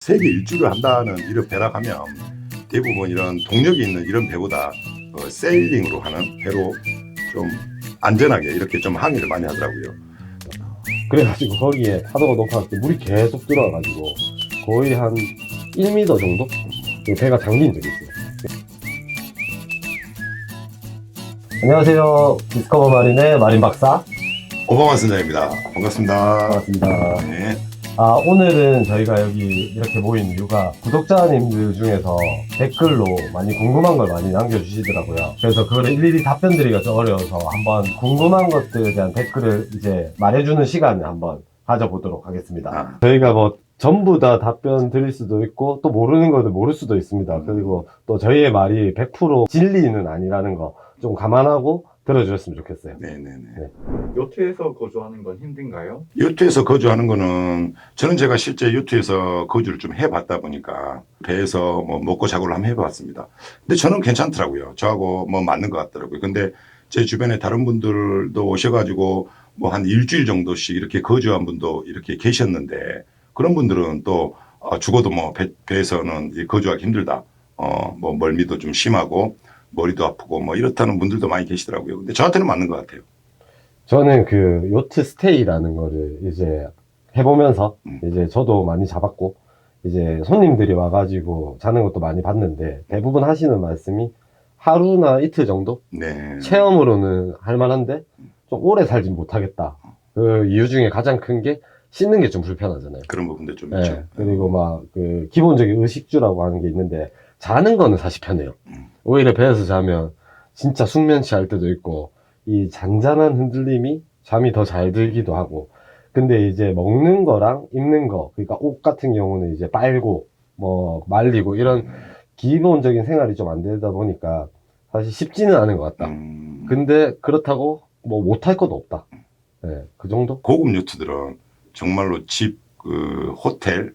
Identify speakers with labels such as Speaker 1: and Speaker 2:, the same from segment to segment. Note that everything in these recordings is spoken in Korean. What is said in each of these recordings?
Speaker 1: 세계 일주를 한다는 이런 배라 하면 대부분 이런 동력이 있는 이런 배보다 세일링으로 하는 배로 좀 안전하게 이렇게 좀 항해를 많이 하더라고요.
Speaker 2: 그래가지고 거기에 파도가 높았을 때 물이 계속 들어와가지고 거의 한 1m 정도? 그 배가 잠긴 적이 있어요. 안녕하세요. 디스커버 마린의 마린 박사.
Speaker 1: 오바마 선장입니다. 반갑습니다.
Speaker 2: 반갑습니다.
Speaker 1: 네.
Speaker 2: 오늘은 저희가 여기 이렇게 모인 이유가 구독자님들 중에서 댓글로 많이 궁금한 걸 많이 남겨주시더라고요. 그래서 그걸 일일이 답변드리기가 좀 어려워서 한번 궁금한 것들에 대한 댓글을 이제 말해주는 시간을 한번 가져보도록 하겠습니다. 저희가 뭐 전부 다 답변 드릴 수도 있고 또 모르는 것도 모를 수도 있습니다. 그리고 또 저희의 말이 100% 진리는 아니라는 거 좀 감안하고 들어주셨으면 좋겠어요.
Speaker 1: 네네네.
Speaker 2: 네.
Speaker 3: 요트에서 거주하는 건 힘든가요?
Speaker 1: 요트에서 거주하는 거는 저는 제가 실제 요트에서 거주를 좀 해봤다 보니까 배에서 뭐 먹고 자고를 한번 해봤습니다. 근데 저는 괜찮더라고요. 저하고 뭐 맞는 것 같더라고요. 근데 제 주변에 다른 분들도 오셔가지고 뭐 한 일주일 정도씩 이렇게 거주한 분도 이렇게 계셨는데 그런 분들은 또 죽어도 뭐 배에서는 거주하기 힘들다. 뭐 멀미도 좀 심하고 머리도 아프고 뭐 이렇다는 분들도 많이 계시더라고요. 근데 저한테는 맞는 것 같아요.
Speaker 2: 저는 그 요트 스테이라는 거를 이제 해보면서 이제 저도 많이 잡았고 이제 손님들이 와가지고 자는 것도 많이 봤는데 대부분 하시는 말씀이 하루나 이틀 정도
Speaker 1: 네.
Speaker 2: 체험으로는 할 만한데 좀 오래 살진 못하겠다. 그 이유 중에 가장 큰 게 씻는 게 좀 불편하잖아요.
Speaker 1: 그런 부분도 좀
Speaker 2: 네,
Speaker 1: 있죠.
Speaker 2: 그리고 막 그 기본적인 의식주라고 하는 게 있는데 자는 거는 사실 편해요. 오히려 배에서 자면 진짜 숙면 취할 때도 있고 이 잔잔한 흔들림이 잠이 더 잘 들기도 하고 근데 이제 먹는 거랑 입는 거 그러니까 옷 같은 경우는 이제 빨고 뭐 말리고 이런 기본적인 생활이 좀 안 되다 보니까 사실 쉽지는 않은 것 같다. 근데 그렇다고 뭐 못할 것도 없다. 네, 그 정도?
Speaker 1: 고급 요트들은 정말로 집, 호텔,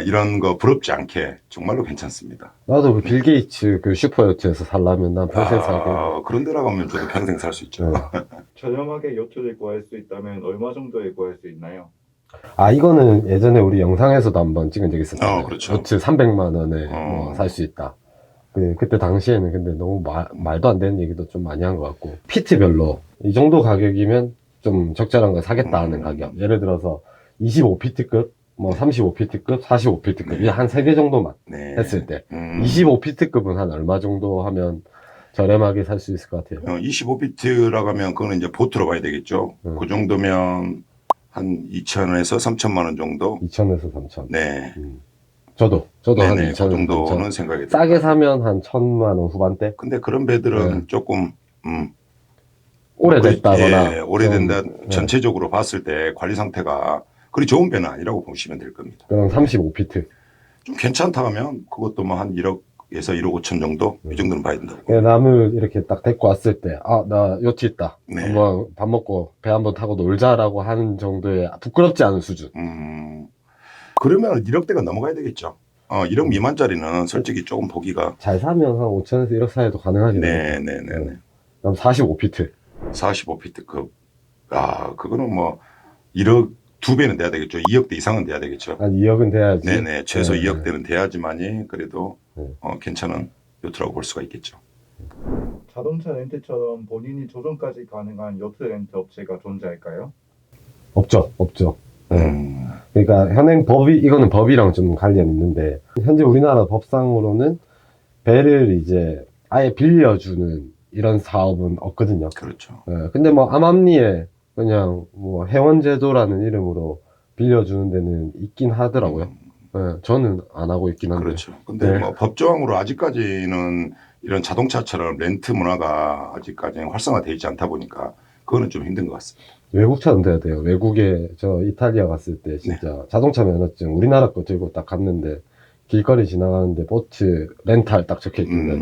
Speaker 1: 이런 거 부럽지 않게 정말로 괜찮습니다.
Speaker 2: 나도 그 빌 게이츠 그 슈퍼요트에서 살라면 난 평생 살게.
Speaker 1: 그런 데라 가면 저도 평생 살 수 있죠.
Speaker 2: 네.
Speaker 3: 저렴하게 요트를 구할 수 있다면 얼마 정도에 구할 수 있나요?
Speaker 2: 이거는 예전에 우리 영상에서도 한번 찍은 적이 있었잖아요.
Speaker 1: 그렇죠.
Speaker 2: 요트 300만 원에 뭐 살 수 있다. 그때 당시에는 근데 너무 말도 안 되는 얘기도 좀 많이 한 것 같고 피트별로 이 정도 가격이면 좀 적절한 거 사겠다 하는 가격. 예를 들어서 25피트급, 뭐 35피트급, 45피트급 이게 한 3개 정도만
Speaker 1: 네.
Speaker 2: 했을 때 25피트급은 한 얼마 정도 하면 저렴하게 살 수 있을 것 같아요.
Speaker 1: 25피트라고 하면 그거는 이제 보트로 봐야 되겠죠. 그 정도면 한 2,000원에서 3,000만 원 정도.
Speaker 2: 2,000에서 3,000.
Speaker 1: 네.
Speaker 2: 저도
Speaker 1: 네네,
Speaker 2: 한
Speaker 1: 그
Speaker 2: 2,000
Speaker 1: 정도는 생각이 듭니다.
Speaker 2: 싸게 사면 한 1,000만 원 후반대?
Speaker 1: 근데 그런 배들은
Speaker 2: 네.
Speaker 1: 조금,
Speaker 2: 오래됐다거나.
Speaker 1: 예, 오래된다.
Speaker 2: 좀,
Speaker 1: 전체적으로 봤을 때 관리 상태가 그리 좋은 배는 아니라고 보시면 될 겁니다.
Speaker 2: 그럼 35피트.
Speaker 1: 좀 괜찮다 하면 그것도 뭐 한 1억에서 1억 5천 정도? 이 정도는 봐야 된다고.
Speaker 2: 남을 이렇게 딱 데리고 왔을 때, 나 요트 있다.
Speaker 1: 네.
Speaker 2: 한번 밥 먹고 배 한번 타고 놀자라고 하는 정도의 부끄럽지 않은 수준.
Speaker 1: 그러면 1억대가 넘어가야 되겠죠. 1억 미만짜리는 솔직히 조금 보기가.
Speaker 2: 잘 사면 한 5천에서 1억 사이도 가능하겠네요.
Speaker 1: 네네네.
Speaker 2: 그럼 45피트.
Speaker 1: 45피트급. 그거는 뭐 1억 2배는 돼야 되겠죠. 2억대 이상은 돼야 되겠죠.
Speaker 2: 한 2억은 돼야지.
Speaker 1: 네네. 최소
Speaker 2: 네.
Speaker 1: 2억대는 돼야지만이 그래도
Speaker 2: 네.
Speaker 1: 괜찮은 요트라고 볼 수가 있겠죠.
Speaker 3: 자동차 렌트처럼 본인이 조종까지 가능한 요트 렌트 업체가 존재할까요?
Speaker 2: 없죠. 그러니까 현행 법이, 이거는 법이랑 좀 관련이 있는데, 현재 우리나라 법상으로는 배를 이제 아예 빌려주는 이런 사업은 없거든요.
Speaker 1: 그렇죠.
Speaker 2: 근데 뭐 암암리에 그냥 뭐 회원제도라는 이름으로 빌려주는 데는 있긴 하더라고요. 저는 안 하고 있긴 한데.
Speaker 1: 그렇죠. 근데
Speaker 2: 네.
Speaker 1: 뭐 법조항으로 아직까지는 이런 자동차처럼 렌트 문화가 아직까지 활성화되어 있지 않다 보니까 그거는 좀 힘든 것 같습니다.
Speaker 2: 외국차는 돼야 돼요. 외국에 저 이탈리아 갔을 때 진짜 자동차 면허증 우리나라 거 들고 딱 갔는데 길거리 지나가는데 보트 렌탈 딱 적혀 있길래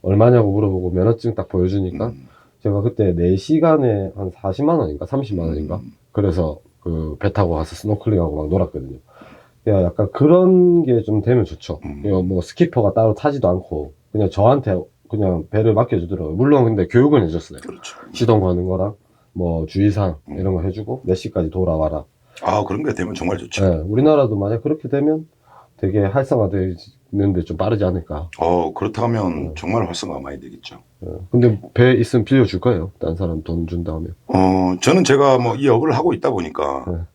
Speaker 2: 얼마냐고 물어보고 면허증 딱 보여주니까 제가 그때 4시간에 한 40만 원인가 30만 원인가 그래서 그 배 타고 가서 스노클링하고 막 놀았거든요. 약간 그런 게 좀 되면 좋죠. 뭐 스키퍼가 따로 타지도 않고 그냥 저한테 그냥 배를 맡겨주더라고요. 물론 근데 교육은 해줬어요.
Speaker 1: 그렇죠.
Speaker 2: 시동 거는 거랑 뭐 주의사항 이런 거 해주고 몇 시까지 돌아와라.
Speaker 1: 그런 게 되면 정말 좋죠.
Speaker 2: 네, 우리나라도 만약 그렇게 되면 되게 활성화되는데 좀 빠르지 않을까.
Speaker 1: 그렇다 하면 정말 활성화가 많이 되겠죠.
Speaker 2: 근데 배 있으면 빌려줄 거예요. 딴 사람 돈 준다 하면.
Speaker 1: 저는 제가 뭐 이 업을 하고 있다 보니까,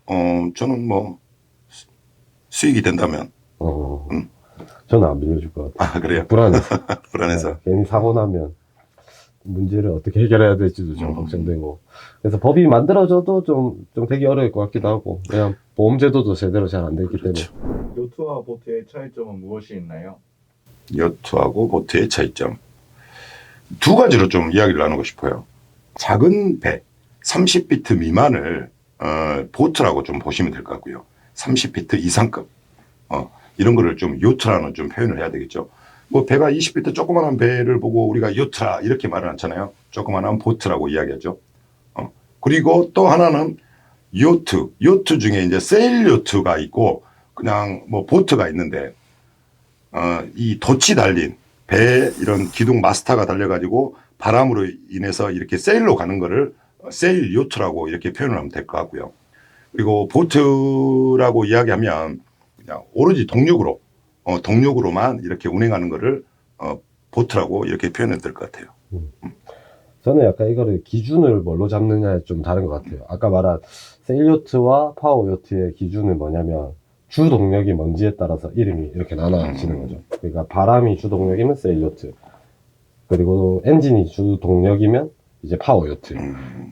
Speaker 1: 저는 뭐 수익이 된다면, 음.
Speaker 2: 저는 안 빌려줄 것 같아요.
Speaker 1: 그래요?
Speaker 2: 불안해서.
Speaker 1: 불안해서.
Speaker 2: 괜히 사고 나면 문제를 어떻게 해결해야 될지도 좀 걱정되고. 그래서 법이 만들어져도 좀 되게 어려울 것 같기도 하고, 그냥 보험제도도 제대로 잘 안 돼 있기
Speaker 1: 그렇죠.
Speaker 2: 때문에.
Speaker 3: 요트와 보트의 차이점은 무엇이 있나요?
Speaker 1: 요트하고 보트의 차이점. 두 가지로 좀 이야기를 나누고 싶어요. 작은 배, 30피트 미만을 보트라고 좀 보시면 될 것 같고요. 30피트 이상급, 이런 거를 좀 요트라는 좀 표현을 해야 되겠죠. 뭐 배가 20피트 조그만한 배를 보고 우리가 요트라 이렇게 말을 않잖아요. 조그만한 보트라고 이야기하죠. 그리고 또 하나는 요트 중에 이제 세일 요트가 있고 그냥 뭐 보트가 있는데, 이 돛이 달린 배에 이런 기둥 마스터가 달려가지고 바람으로 인해서 이렇게 세일로 가는 거를 세일 요트라고 이렇게 표현을 하면 될 것 같고요. 그리고 보트라고 이야기하면 그냥 오로지 동력으로만 이렇게 운행하는 거를 보트라고 이렇게 표현해도 될 것 같아요.
Speaker 2: 저는 약간 이거를 기준을 뭘로 잡느냐에 좀 다른 것 같아요. 아까 말한 세일요트와 파워요트의 기준은 뭐냐면 주 동력이 뭔지에 따라서 이름이 이렇게 나눠지는 거죠. 그러니까 바람이 주 동력이면 세일요트, 그리고 엔진이 주 동력이면 이제 파워요트.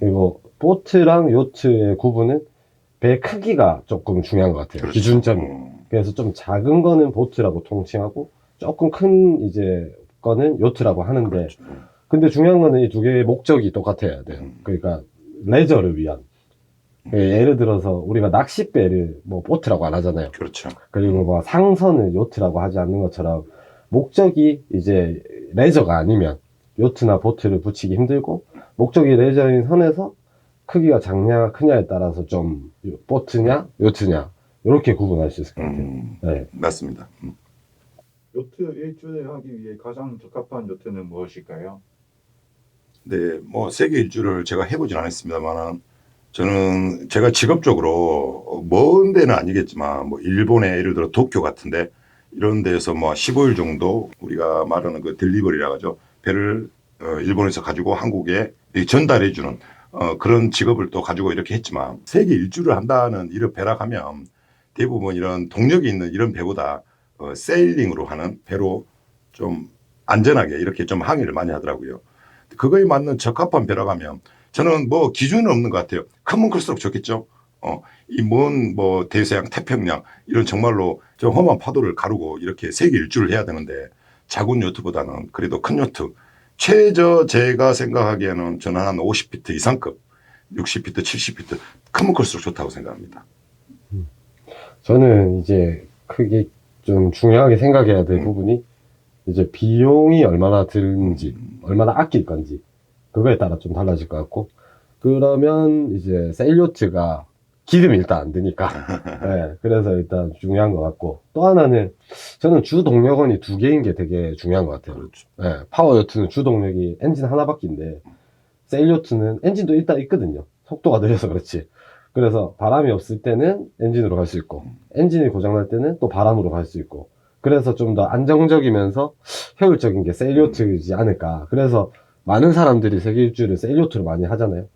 Speaker 2: 그리고 보트랑 요트의 구분은 배 크기가 조금 중요한 것 같아요.
Speaker 1: 그렇죠.
Speaker 2: 기준점이. 그래서 좀 작은 거는 보트라고 통칭하고 조금 큰 이제 거는 요트라고 하는데,
Speaker 1: 그렇죠.
Speaker 2: 근데 중요한 거는 이 두 개의 목적이 똑같아야 돼요. 그러니까 레저를 위한. 예를 들어서 우리가 낚싯배를 뭐 보트라고 안 하잖아요.
Speaker 1: 그렇죠.
Speaker 2: 그리고 뭐 상선을 요트라고 하지 않는 것처럼 목적이 이제 레저가 아니면 요트나 보트를 붙이기 힘들고, 목적이 레저인 선에서 크기가 작냐 크냐에 따라서 좀 보트냐 요트냐 이렇게 구분할 수 있을 것 같아요. 네.
Speaker 1: 맞습니다.
Speaker 3: 요트 일주를 하기 위해 가장 적합한 요트는 무엇일까요?
Speaker 1: 네, 뭐 세계 일주를 제가 해보진 않았습니다만, 저는 제가 직업적으로 먼 데는 아니겠지만 뭐 일본의 예를 들어 도쿄 같은데 이런 데에서 뭐 15일 정도 우리가 말하는 그 딜리버리라고 하죠. 배를 일본에서 가지고 한국에 전달해주는 그런 직업을 또 가지고 이렇게 했지만, 세계 일주를 한다는 이런 배락하면 대부분 이런 동력이 있는 이런 배보다 세일링으로 하는 배로 좀 안전하게 이렇게 좀 항해를 많이 하더라고요. 그거에 맞는 적합한 배라고 하면 저는 뭐 기준은 없는 것 같아요. 크면 클수록 좋겠죠. 이 먼 뭐 대서양, 태평양 이런 정말로 좀 험한 파도를 가르고 이렇게 세계 일주를 해야 되는데, 작은 요트보다는 그래도 큰 요트. 최저 제가 생각하기에는 저는 한 50피트 이상급, 60피트, 70피트 크면 클수록 좋다고 생각합니다.
Speaker 2: 저는 이제 크게 좀 중요하게 생각해야 될 부분이 이제 비용이 얼마나 드는지, 얼마나 아낄 건지, 그거에 따라 좀 달라질 것 같고, 그러면 이제 세일요트가 기름이 일단 안 드니까, 네, 그래서 일단 중요한 것 같고, 또 하나는 저는 주 동력원이 두 개인 게 되게 중요한 것 같아요.
Speaker 1: 그렇죠.
Speaker 2: 네, 파워요트는 주 동력이 엔진 하나밖인데, 세일요트는 엔진도 일단 있거든요. 속도가 느려서 그렇지. 그래서 바람이 없을 때는 엔진으로 갈 수 있고, 엔진이 고장날 때는 또 바람으로 갈 수 있고, 그래서 좀 더 안정적이면서 효율적인 게 세일요트이지 않을까. 그래서 많은 사람들이 세계 일주를 세일요트로 많이 하잖아요.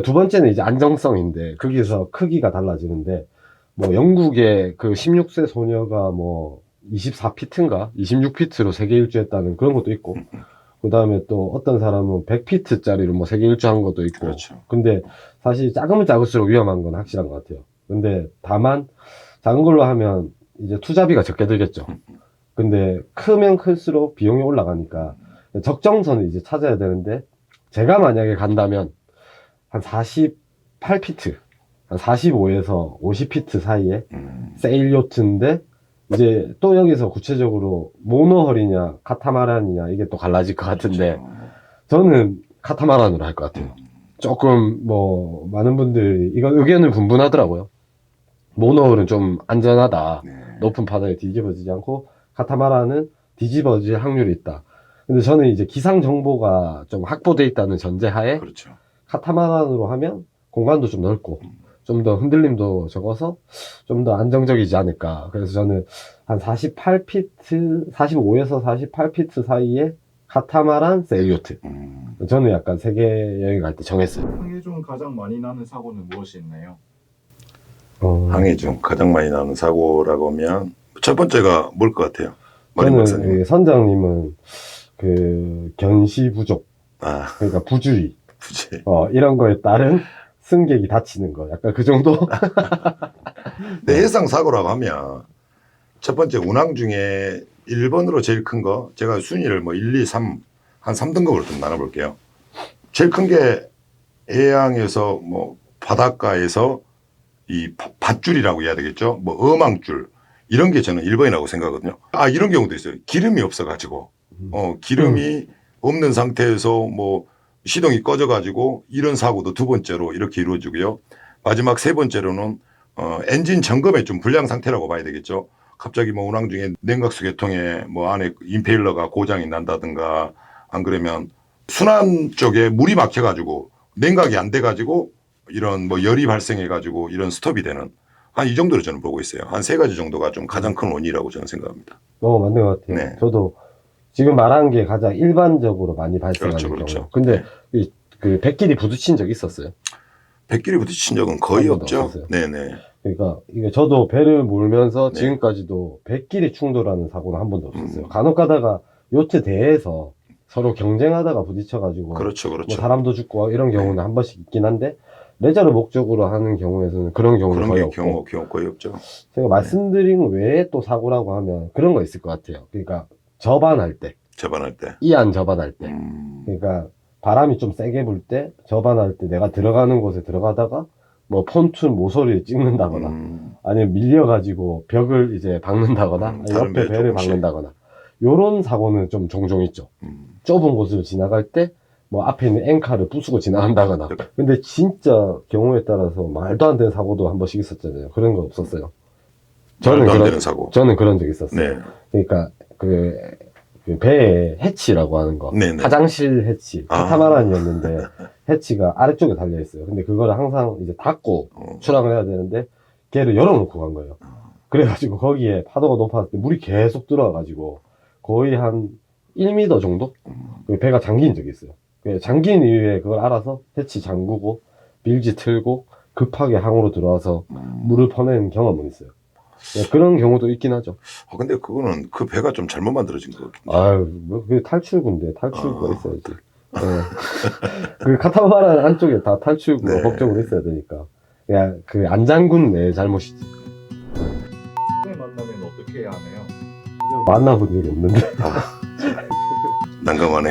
Speaker 2: 두 번째는 이제 안정성인데, 거기서 크기가 달라지는데, 뭐 영국의 그 16세 소녀가 뭐 24피트인가 26피트로 세계 일주했다는 그런 것도 있고, 그 다음에 또 어떤 사람은 100피트짜리로 뭐 세계 일주한 것도 있고.
Speaker 1: 그렇죠.
Speaker 2: 근데 사실 작으면 작을수록 위험한 건 확실한 것 같아요. 근데 다만 작은 걸로 하면 이제 투자비가 적게 들겠죠. 근데 크면 클수록 비용이 올라가니까 적정선을 이제 찾아야 되는데, 제가 만약에 간다면 한 48피트, 한 45에서 50피트 사이에 세일 요트인데, 이제 또 여기서 구체적으로 모노홀이냐 카타마란이냐 이게 또 갈라질 것 같은데, 저는 카타마란으로 할 것 같아요. 조금 뭐 많은 분들이 이거 의견을 분분하더라고요. 모노홀은 좀 안전하다.
Speaker 1: 네.
Speaker 2: 높은 바다에 뒤집어지지 않고, 카타마란은 뒤집어질 확률이 있다. 근데 저는 이제 기상 정보가 좀 확보돼 있다는 전제하에
Speaker 1: 그렇죠.
Speaker 2: 카타마란으로 하면 공간도 좀 넓고 좀 더 흔들림도 적어서 좀 더 안정적이지 않을까. 그래서 저는 한 48피트, 45에서 48피트 사이에 카타마란, 세일요트. 저는 약간 세계 여행 갈 때 정했어요.
Speaker 3: 항해 중 가장 많이 나는 사고는 무엇이 있나요?
Speaker 1: 항해 중 가장 많이 나는 사고라고 하면 첫 번째가 뭘 것 같아요? 마린
Speaker 2: 저는
Speaker 1: 박사님.
Speaker 2: 그 선장님은 그 견시 부족,
Speaker 1: 아,
Speaker 2: 그러니까 부주의,
Speaker 1: 굳이.
Speaker 2: 이런 거에 따른 승객이 다치는 거. 약간 그 정도?
Speaker 1: 근데 해상 사고라고 하면 첫 번째 운항 중에 1번으로 제일 큰 거 제가 순위를 뭐 1, 2, 3 한 3등급으로 좀 나눠볼게요. 제일 큰 게 해양에서 뭐 바닷가에서 이 밧줄이라고 해야 되겠죠. 뭐 어망줄 이런 게 저는 1번이라고 생각하거든요. 아 이런 경우도 있어요. 기름이 없어가지고 기름이 없는 상태에서 뭐 시동이 꺼져가지고 이런 사고도 두 번째로 이렇게 이루어지고요. 마지막 세 번째로는 엔진 점검의 좀 불량 상태라고 봐야 되겠죠. 갑자기 뭐 운항 중에 냉각수 계통에 뭐 안에 임페일러가 고장이 난다든가 안 그러면 순환 쪽에 물이 막혀가지고 냉각이 안 돼가지고 이런 뭐 열이 발생해가지고 이런 스톱이 되는 한 이 정도로 저는 보고 있어요. 한 세 가지 정도가 좀 가장 큰 원인이라고 저는 생각합니다.
Speaker 2: 맞는 것 같아요.
Speaker 1: 네.
Speaker 2: 저도 지금 말한 게 가장 일반적으로 많이 발생하는
Speaker 1: 그렇죠,
Speaker 2: 경우.
Speaker 1: 그렇죠.
Speaker 2: 근데 그 백길이 부딪힌 적 있었어요.
Speaker 1: 백길이 부딪힌 적은 거의
Speaker 2: 한 번도
Speaker 1: 없죠.
Speaker 2: 없었어요.
Speaker 1: 네네.
Speaker 2: 그러니까 이게 저도 배를 몰면서
Speaker 1: 네.
Speaker 2: 지금까지도 백길이 충돌하는 사고는 한 번도 없었어요.
Speaker 1: 음.
Speaker 2: 간혹 가다가 요트 대에서 서로 경쟁하다가 부딪혀가지고
Speaker 1: 그렇죠,
Speaker 2: 뭐
Speaker 1: 그렇죠.
Speaker 2: 사람도 죽고 이런 경우는
Speaker 1: 네.
Speaker 2: 한 번씩 있긴 한데 레저를 목적으로 하는 경우에서는 그런 경우는
Speaker 1: 그런
Speaker 2: 거의
Speaker 1: 게
Speaker 2: 없고
Speaker 1: 경우 거의 없죠.
Speaker 2: 제가 말씀드린 외에 또 사고라고 하면 그런 거 있을 것 같아요. 그러니까 저반할 때,
Speaker 1: 접안할 때.
Speaker 2: 이안 저반할 때,
Speaker 1: 음.
Speaker 2: 그러니까 바람이 좀 세게 불 때 저반할 때 내가 들어가는 곳에 들어가다가 뭐 폰툰 모서리를 찍는다거나 아니면 밀려가지고 벽을 이제 박는다거나 아니면
Speaker 1: 다른
Speaker 2: 옆에
Speaker 1: 배
Speaker 2: 배를
Speaker 1: 조금씩.
Speaker 2: 박는다거나 요런 사고는 좀 종종 있죠. 좁은 곳을 지나갈 때 뭐 앞에 있는 앵카를 부수고 지나간다거나. 근데 진짜 경우에 따라서 말도 안 되는 사고도 한 번씩 있었잖아요. 그런 거 없었어요.
Speaker 1: 말도 안 되는 사고.
Speaker 2: 저는 그런 적 있었어요.
Speaker 1: 네.
Speaker 2: 그러니까 그 배에 해치라고 하는 거.
Speaker 1: 네네.
Speaker 2: 화장실 해치.
Speaker 1: 아.
Speaker 2: 카타마란이었는데 해치가 아래쪽에 달려 있어요. 근데 그거를 항상 이제 닫고 출항을 해야 되는데 걔를 열어놓고 간 거예요. 그래가지고 거기에 파도가 높았을 때 물이 계속 들어와가지고 거의 한 1m 정도? 그 배가 잠긴 적이 있어요. 그 잠긴 이후에 그걸 알아서 해치 잠그고 빌지 틀고 급하게 항으로 들어와서 물을 퍼낸 경험은 있어요. 네, 그런 경우도 있긴 하죠.
Speaker 1: 근데 그거는 그 배가 좀 잘못 만들어진 것 같긴 해요.
Speaker 2: 아유, 뭐, 그게 탈출구인데, 탈출구가 있어야지. 네. 그 카타마란 안쪽에 다 탈출구가
Speaker 1: 네.
Speaker 2: 법적으로 있어야 되니까. 그냥 그 안 잠근 내 잘못이지.
Speaker 3: 때 만나면 어떻게 해야 하나요?
Speaker 2: 만나본 적이 없는데.
Speaker 1: 난감하네.